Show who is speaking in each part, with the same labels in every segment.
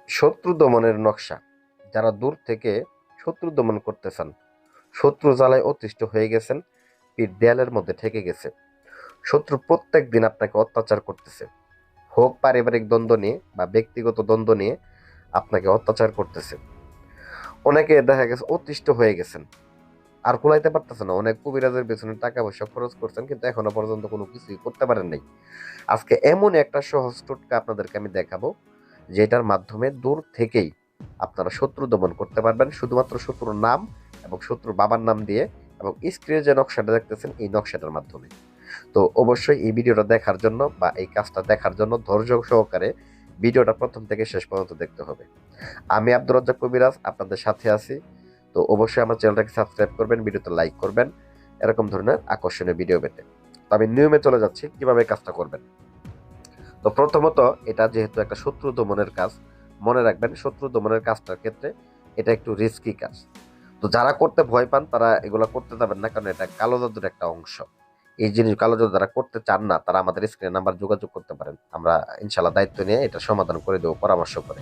Speaker 1: শত্রু দমনের নকশা। যারা দূর থেকে শত্রু দমন করতে চান, শত্রু জ্বালায় অতিষ্ঠ হয়ে গেছেন, পিঠ দেয়ালের মধ্যে ঠেকে গেছে, শত্রু প্রত্যেক দিন আপনাকে অত্যাচার করতেছে, হোক পারিবারিক দ্বন্দ্ব নিয়ে বা ব্যক্তিগত দ্বন্দ্ব নিয়ে আপনাকে অত্যাচার করতেছে। অনেকে দেখা গেছে অতিষ্ঠ হয়ে গেছেন, আর কুলাইতে পারতেছে না, অনেক কবিরাজের পেছনে টাকা পয়সা খরচ করছেন কিন্তু এখনো পর্যন্ত কোনো কিছুই করতে পারেন নাই। আজকে এমন একটা সহজ টোটকা আপনাদেরকে আমি দেখাবো, যেটার মাধ্যমে দূর থেকেই আপনারা শত্রু দমন করতে পারবেন, শুধুমাত্র শত্রুর নাম এবং শত্রুর বাবার নাম দিয়ে, এবং স্ক্রিনে যে নকশাটা দেখতেছেন এই নকশাটার মাধ্যমে। তো অবশ্যই এই ভিডিওটা দেখার জন্য বা এই কাজটা দেখার জন্য ধৈর্য সহকারে ভিডিওটা প্রথম থেকে শেষ পর্যন্ত দেখতে হবে। আমি আব্দুর রাজ্জাক কবিরাজ আপনাদের সাথে আছি। তো অবশ্যই আমার চ্যানেলটাকে সাবস্ক্রাইব করবেন, ভিডিওতে লাইক করবেন এরকম ধরনের আকর্ষণীয় ভিডিও পেতে। তো আমি নিয়মে চলে যাচ্ছি কিভাবে কাজটা করবেন। তো প্রথমত, এটা যেহেতু একটা শত্রু দমনের কাজ, মনে রাখবেন শত্রু দমনের কাজটার ক্ষেত্রে এটা একটু রিস্কি কাজ। তো যারা করতে ভয় পান তারা এগুলো করতে যাবেন না, কারণ এটা কালো জাদুর একটা অংশ। এই জিনিস কালো জাদু যারা করতে চান না তারা আমাদের স্ক্রিনে নাম্বার যোগাযোগ করতে পারেন, আমরা ইনশাল্লাহ দায়িত্ব নিয়ে এটা সমাধান করে দেবো পরামর্শ করে।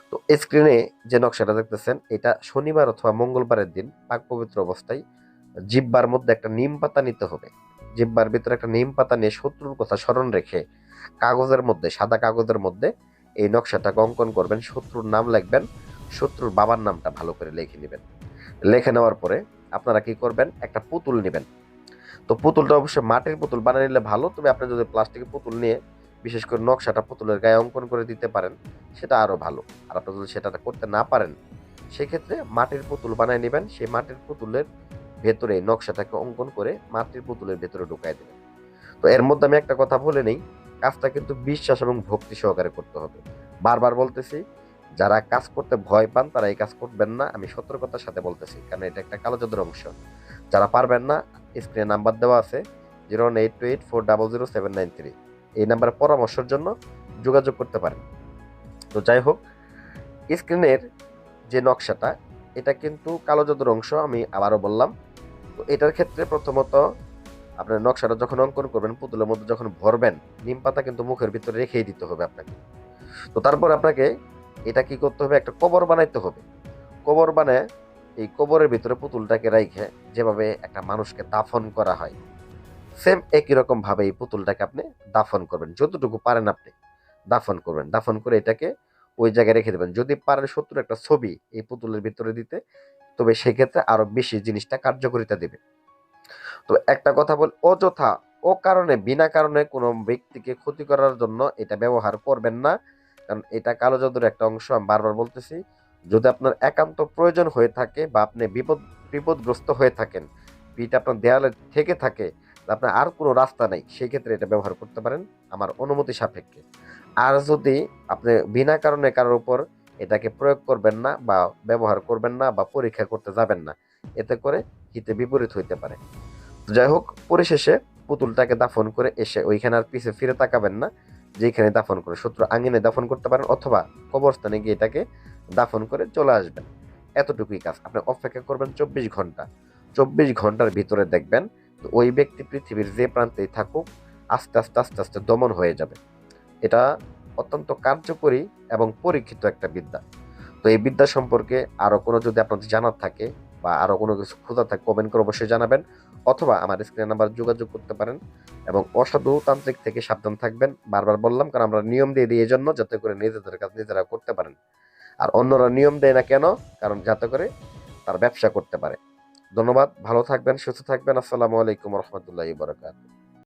Speaker 1: তো স্ক্রিনে যে নকশাটা দেখতেছেন এটা শনিবার অথবা মঙ্গলবারের দিন পাক পবিত্র অবস্থায় জিহ্বার মধ্যে একটা নিম পাতা নিতে হবে। জিহ্বার ভিতরে একটা নিম পাতা নিয়ে শত্রুর কথা স্মরণ রেখে কাগজের মধ্যে, সাদা কাগজের মধ্যে এই নকশাটাকে অঙ্কন করবেন, শত্রুর নাম লিখবেন, শত্রুর বাবার নামটা ভালো করে লিখে নেবেন। লিখে নেওয়ার পরে আপনারা কি করবেন, একটা পুতুল নেবেন। তো পুতুলটা অবশ্যই মাটির পুতুল বানিয়ে নিলে ভালো, তবে আপনি যদি প্লাস্টিকের পুতুল নিয়ে বিশেষ করে নকশাটা পুতুলের গায়ে অঙ্কন করে দিতে পারেন সেটা আরো ভালো। আর আপনি যদি সেটা করতে না পারেন সেক্ষেত্রে মাটির পুতুল বানিয়ে নেবেন, সেই মাটির পুতুলের ভেতরে নকশাটাকে অঙ্কন করে মাটির পুতুলের ভেতরে ঢুকাই দেবেন। তো এর মধ্যে আমি একটা কথা বলে নেই, কাজটা কিন্তু বিশ্বাস এবং ভক্তি সহকারে করতে হবে। বারবার বলতেছি, যারা কাজ করতে ভয় পান তারা এই কাজ করবেন না, আমি সতর্কতার সাথে বলতেছি, কারণ এটা একটা কালো জাদুর অংশ। যারা পারবেন না, স্ক্রিনে নাম্বার দেওয়া আছে 01828400793, এই নাম্বারে পরামর্শের জন্য যোগাযোগ করতে পারেন। তো যাই হোক, স্ক্রিনের যে নকশাটা এটা কিন্তু কালো জাদুর অংশ, আমি আবারও বললাম। তো এটার ক্ষেত্রে প্রথমত আপনার নকশাটা যখন অঙ্কন করবেন, পুতুলের মধ্যে যখন ভরবেন, নিম পাতা কিন্তু মুখের ভিতরে রেখেই দিতে হবে আপনাকে। তো তারপর আপনাকে এটা কি করতে হবে, একটা কবর বানাইতে হবে। কবর বানায় এই কবরের ভিতরে পুতুলটাকে রাইখে যেভাবে একটা মানুষকে দাফন করা হয়, সেম একই রকম ভাবে এই পুতুলটাকে আপনি দাফন করবেন, যতটুকু পারেন আপনি দাফন করবেন। দাফন করে এটাকে ওই জায়গায় রেখে দেবেন। যদি পারেন শত্রুর একটা ছবি এই পুতুলের ভিতরে দিতে, তবে সেক্ষেত্রে আরো বেশি জিনিসটা কার্যকারিতা দেবে। তো একটা কথা বল, অযথা ও কারণে বিনা কারণে কোনো ব্যক্তিকে ক্ষতি করার জন্য এটা ব্যবহার করবেন না, কারণ এটা কালো জাদুর একটা অংশ। আমি বারবার বলতেছি, যদি আপনার একান্ত প্রয়োজন হয়ে থাকে বা আপনি বিপদগ্রস্ত হয়ে থাকেন, পিঠ আপনার দেয়ালে থেকে থাকে, আপনার আর কোনো রাস্তা নেই, সেই ক্ষেত্রে এটা ব্যবহার করতে পারেন আমার অনুমতি সাপেক্ষে। আর যদি আপনি বিনা কারণে কারোর উপর এটাকে প্রয়োগ করবেন না বা ব্যবহার করবেন না বা পরীক্ষা করতে যাবেন না, এতে করে হিতে বিপরীত হইতে পারে। যাই হোক, পরিশেষে পুতুলটাকে দাফন করে এসে ওইখানে আর পিছে ফিরে তাকাবেন না, যেখানে দাফন করে শত্রু আঙ্গিনে দাফন করতে পারেন অথবা কবরস্থানে গিয়ে এটাকে দাফন করে চলে আসবেন। এতটুকুই কাজ। আপনি অপেক্ষা করবেন 24 ঘন্টা। 24 ঘন্টার ভিতরে দেখবেন তো ওই ব্যক্তি পৃথিবীর যে প্রান্তেই থাকুক আস্তে আস্তে আস্তে আস্তে দমন হয়ে যাবে। এটা অত্যন্ত কার্যকরী এবং পরীক্ষিত একটা বিদ্যা। তো এই বিদ্যা সম্পর্কে আরো কোনো যদি আপনাদের জানার থাকে বা আরো কোনো কিছু খোঁজা থাকে, কমেন্ট করে অবশ্যই জানাবেন, অথবা আমার স্ক্রিন নাম্বার যোগাযোগ করতে পারেন। এবং অসাধু তান্ত্রিক থেকে সাবধান থাকবেন, বারবার বললাম, কারণ আমরা নিয়ম দিয়ে দিই এই জন্য যাতে করে নিজেদের কাজ নিজেরা করতে পারেন। আর অন্যরা নিয়ম দেয় না কেন, কারণ যাতে করে তার ব্যবসা করতে পারে। ধন্যবাদ, ভালো থাকবেন, সুস্থ থাকবেন। আসসালামু আলাইকুম রহমতুল্লাহ বারাকাতুহু।